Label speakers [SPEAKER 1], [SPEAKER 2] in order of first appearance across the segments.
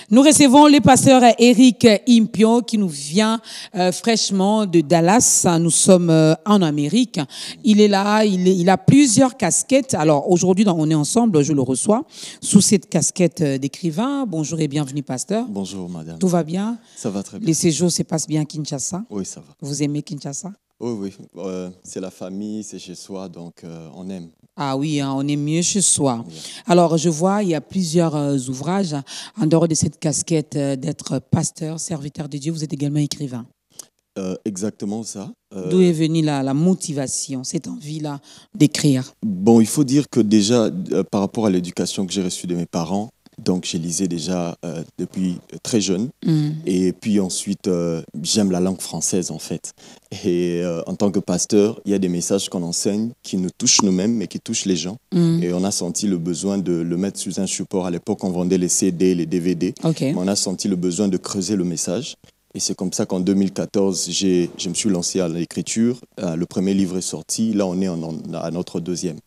[SPEAKER 1] Nous recevons le pasteur Eric Impion qui nous vient fraîchement de Dallas. Nous sommes en Amérique. Il est là, il a plusieurs casquettes. Alors aujourd'hui, on est ensemble, je le reçois sous cette casquette d'écrivain. Bonjour et bienvenue, pasteur.
[SPEAKER 2] Bonjour, madame.
[SPEAKER 1] Tout va bien?
[SPEAKER 2] Ça va très bien.
[SPEAKER 1] Les séjours se passent bien à Kinshasa?
[SPEAKER 2] Oui, ça va.
[SPEAKER 1] Vous aimez Kinshasa?
[SPEAKER 2] Oui, c'est la famille, c'est chez soi, donc on aime.
[SPEAKER 1] Ah oui, hein, on est mieux chez soi.
[SPEAKER 2] Yeah.
[SPEAKER 1] Alors, je vois, il y a plusieurs ouvrages. En dehors de cette casquette d'être pasteur, serviteur de Dieu, vous êtes également écrivain.
[SPEAKER 2] Exactement ça.
[SPEAKER 1] D'où est venue la motivation, cette envie-là d'écrire?
[SPEAKER 2] Bon, il faut dire que déjà, par rapport à l'éducation que j'ai reçue de mes parents, donc je lisais déjà depuis très jeune. Et puis ensuite, j'aime la langue française en fait. Et en tant que pasteur, il y a des messages qu'on enseigne qui nous touchent nous-mêmes, mais qui touchent les gens. Et on a senti le besoin de le mettre sous un support. À l'époque, on vendait les CD, les DVD.
[SPEAKER 1] Okay.
[SPEAKER 2] Mais on a senti le besoin de creuser le message. Et c'est comme ça qu'en 2014, je me suis lancé à l'écriture. Le premier livre est sorti. Là, on est à notre deuxième.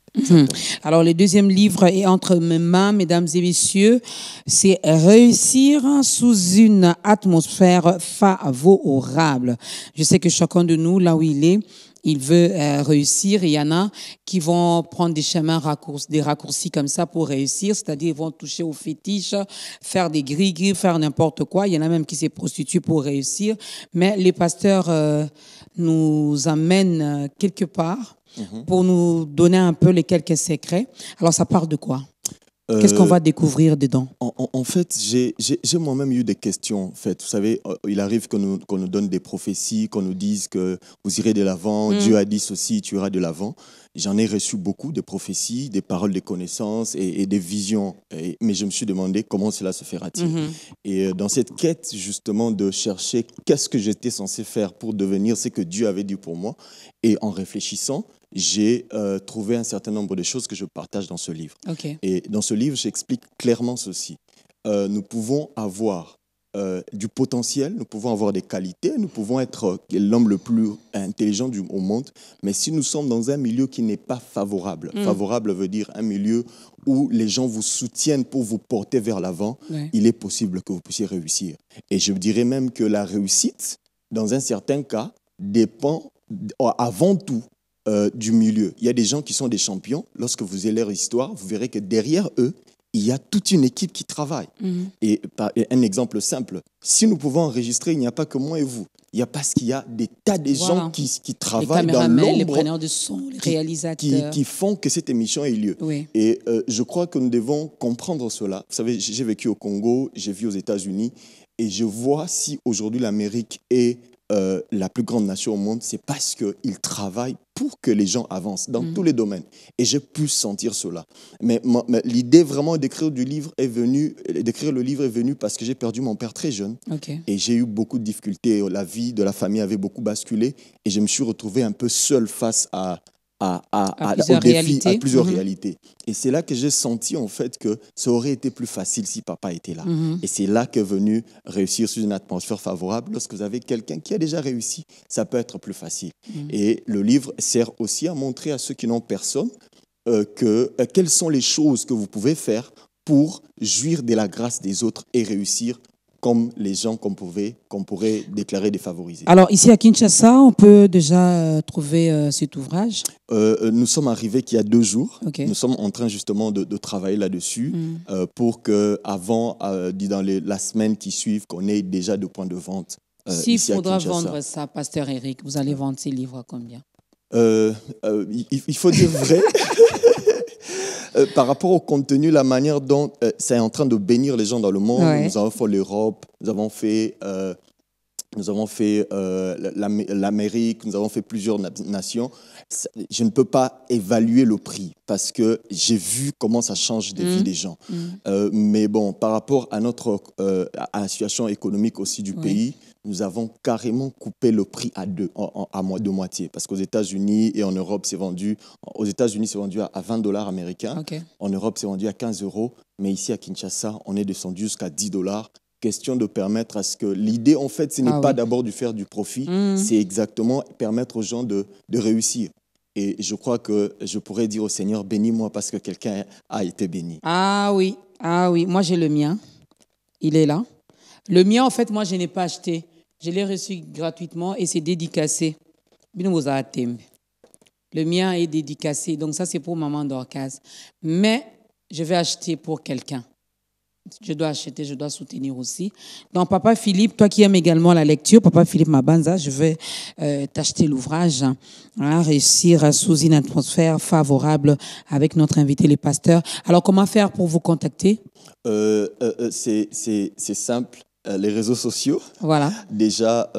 [SPEAKER 1] Alors, le deuxième livre est entre mes mains, mesdames et messieurs. C'est Réussir sous une atmosphère favorable. Je sais que chacun de nous, là où il est, il veut réussir. Il y en a qui vont prendre des chemins des raccourcis comme ça pour réussir, c'est-à-dire ils vont toucher aux fétiches, faire des gris-gris, faire n'importe quoi. Il y en a même qui se prostituent pour réussir. Mais les pasteurs nous amènent quelque part pour nous donner un peu les quelques secrets. Alors, ça parle de quoi? Qu'est-ce qu'on va découvrir dedans?
[SPEAKER 2] En fait, j'ai moi-même eu des questions. En fait, vous savez, il arrive qu'on nous donne des prophéties, qu'on nous dise que vous irez de l'avant, Dieu a dit ceci, tu iras de l'avant. J'en ai reçu beaucoup de prophéties, des paroles de connaissances et des visions. Mais je me suis demandé comment cela se fera-t-il. Et dans cette quête, justement, de chercher qu'est-ce que j'étais censé faire pour devenir ce que Dieu avait dit pour moi, et en réfléchissant, j'ai trouvé un certain nombre de choses que je partage dans ce livre.
[SPEAKER 1] Okay.
[SPEAKER 2] Et dans ce livre, j'explique clairement ceci. Nous pouvons avoir du potentiel, nous pouvons avoir des qualités, nous pouvons être l'homme le plus intelligent au monde, mais si nous sommes dans un milieu qui n'est pas favorable, favorable veut dire un milieu où les gens vous soutiennent pour vous porter vers l'avant, il est possible que vous puissiez réussir. Et je dirais même que la réussite, dans un certain cas, dépend avant tout du milieu. Il y a des gens qui sont des champions. Lorsque vous avez leur histoire, vous verrez que derrière eux, il y a toute une équipe qui travaille. Et un exemple simple, si nous pouvons enregistrer, il n'y a pas que moi et vous. Il y a parce qu'il y a des tas de gens qui travaillent dans l'ombre,
[SPEAKER 1] les preneurs de son, les réalisateurs,
[SPEAKER 2] qui font que cette émission ait lieu.
[SPEAKER 1] Oui.
[SPEAKER 2] Et je crois que nous devons comprendre cela. Vous savez, j'ai vécu au Congo, j'ai vu aux États-Unis, et je vois si aujourd'hui l'Amérique est la plus grande nation au monde, c'est parce qu'ils travaillent pour que les gens avancent dans tous les domaines. Et j'ai pu sentir cela. Mais l'idée vraiment d'écrire le livre est venue parce que j'ai perdu mon père très jeune.
[SPEAKER 1] Okay.
[SPEAKER 2] Et j'ai eu beaucoup de difficultés. La vie de la famille avait beaucoup basculé. Et je me suis retrouvé un peu seul face à plusieurs réalités. Et c'est là que j'ai senti en fait que ça aurait été plus facile si papa était là. Et c'est là qu'est venu Réussir sous une atmosphère favorable. Lorsque vous avez quelqu'un qui a déjà réussi, ça peut être plus facile. Et le livre sert aussi à montrer à ceux qui n'ont personne quelles sont les choses que vous pouvez faire pour jouir de la grâce des autres et réussir comme les gens qu'on pourrait déclarer défavorisés.
[SPEAKER 1] Alors, ici à Kinshasa, on peut déjà trouver cet ouvrage?
[SPEAKER 2] Nous sommes arrivés qu'il y a 2 jours.
[SPEAKER 1] Okay.
[SPEAKER 2] Nous sommes en train justement de travailler là-dessus pour qu'avant, dans la semaine qui suit, qu'on ait déjà 2 points de vente.
[SPEAKER 1] S'il faudra vendre ça, pasteur Eric, vous allez vendre ces livres à combien?
[SPEAKER 2] Il faut dire vrai. Par rapport au contenu, la manière dont c'est en train de bénir les gens dans le monde, nous avons fait l'Europe, nous avons fait l'Amérique, nous avons fait plusieurs nations. Je ne peux pas évaluer le prix parce que j'ai vu comment ça change des vies des gens. Mais bon, par rapport à la situation économique aussi du pays, nous avons carrément coupé le prix de moitié. Parce qu'aux États-Unis et en Europe, c'est vendu à $20 américains.
[SPEAKER 1] Okay.
[SPEAKER 2] En Europe, c'est vendu à 15 €. Mais ici, à Kinshasa, on est descendu jusqu'à $10. Question de permettre à ce que... L'idée, en fait, ce n'est pas d'abord de faire du profit, c'est exactement permettre aux gens de réussir. Et je crois que je pourrais dire au Seigneur, bénis-moi parce que quelqu'un a été béni.
[SPEAKER 1] Ah oui, moi j'ai le mien. Il est là. Le mien, en fait, moi, je n'ai pas acheté. Je l'ai reçu gratuitement et c'est dédicacé. Le mien est dédicacé. Donc, ça, c'est pour Maman Dorcas. Mais je vais acheter pour quelqu'un. Je dois acheter, je dois soutenir aussi. Donc, Papa Philippe, toi qui aimes également la lecture, Papa Philippe Mabanza, je vais t'acheter l'ouvrage, Réussir sous une atmosphère favorable avec notre invité, les pasteurs. Alors, comment faire pour vous contacter?
[SPEAKER 2] C'est simple. Les réseaux sociaux.
[SPEAKER 1] Voilà.
[SPEAKER 2] Déjà,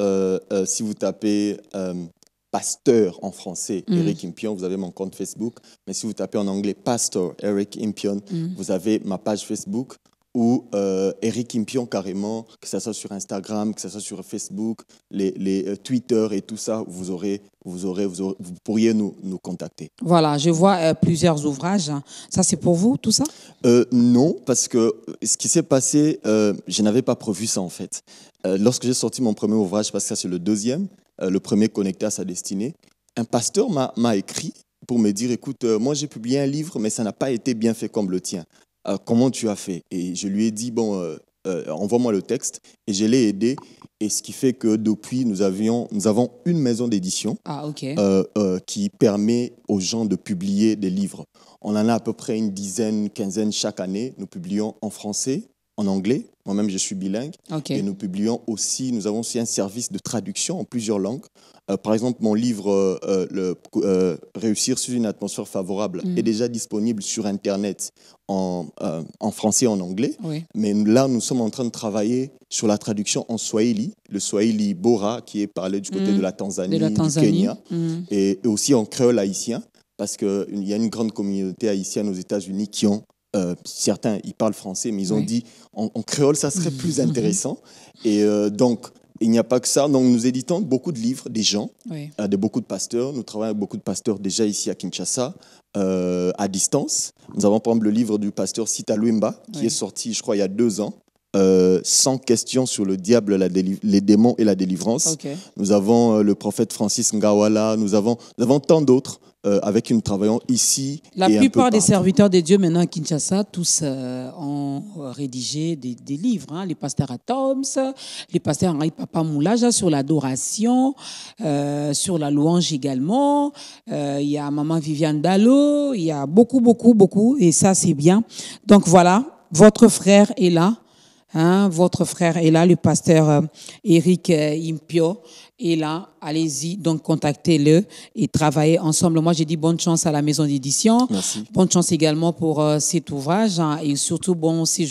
[SPEAKER 2] si vous tapez pasteur en français, Eric Impion, vous avez mon compte Facebook. Mais si vous tapez en anglais pastor Eric Impion, vous avez ma page Facebook ou Eric Impion carrément, que ce soit sur Instagram, que ce soit sur Facebook, les Twitter et tout ça, vous pourriez nous contacter.
[SPEAKER 1] Voilà, je vois plusieurs ouvrages. Ça, c'est pour vous, tout ça?
[SPEAKER 2] Non, parce que ce qui s'est passé, je n'avais pas prévu ça en fait. Lorsque j'ai sorti mon premier ouvrage, parce que ça c'est le deuxième, le premier connecté à sa destinée, un pasteur m'a écrit pour me dire, écoute, moi j'ai publié un livre, mais ça n'a pas été bien fait comme le tien. Comment tu as fait? Et je lui ai dit, bon, envoie-moi le texte, et je l'ai aidé. Et ce qui fait que depuis, nous avons une maison d'édition qui permet aux gens de publier des livres. On en a à peu près une dizaine, quinzaine chaque année. Nous publions en français, en anglais. Moi-même, je suis bilingue. Et nous avons aussi un service de traduction en plusieurs langues. Par exemple, mon livre Réussir sous une atmosphère favorable est déjà disponible sur Internet en français et en anglais. Oui. Mais là, nous sommes en train de travailler sur la traduction en Swahili, le Swahili Bora, qui est parlé du côté de la Tanzanie, du Kenya, et aussi en créole haïtien, parce qu'il y a une grande communauté haïtienne aux États-Unis qui ont certains, ils parlent français, mais ils ont dit en créole, ça serait plus intéressant. Et donc, il n'y a pas que ça. Donc, nous éditons beaucoup de livres des gens, de beaucoup de pasteurs. Nous travaillons avec beaucoup de pasteurs déjà ici à Kinshasa, à distance. Nous avons par exemple le livre du pasteur Sita Luemba, qui est sorti, je crois, il y a 2 ans. 100 questions sur le diable, les démons et la délivrance. Nous avons le prophète Francis Ngawala. Nous avons tant d'autres. Avec qui nous travaillons ici.
[SPEAKER 1] La plupart des serviteurs de Dieu maintenant à Kinshasa, tous ont rédigé des livres. Hein. Les pasteurs Atoms, les pasteurs Henri Papa Moulaja sur l'adoration, sur la louange également. Il y a Maman Viviane Dalo, il y a beaucoup. Et ça, c'est bien. Donc voilà, votre frère est là. Hein, votre frère est là, le pasteur Eric Impio est là. Allez-y, donc contactez-le et travaillez ensemble. Moi, j'ai dit bonne chance à la maison d'édition.
[SPEAKER 2] Merci.
[SPEAKER 1] Bonne chance également pour cet ouvrage, hein, et surtout bon séjour.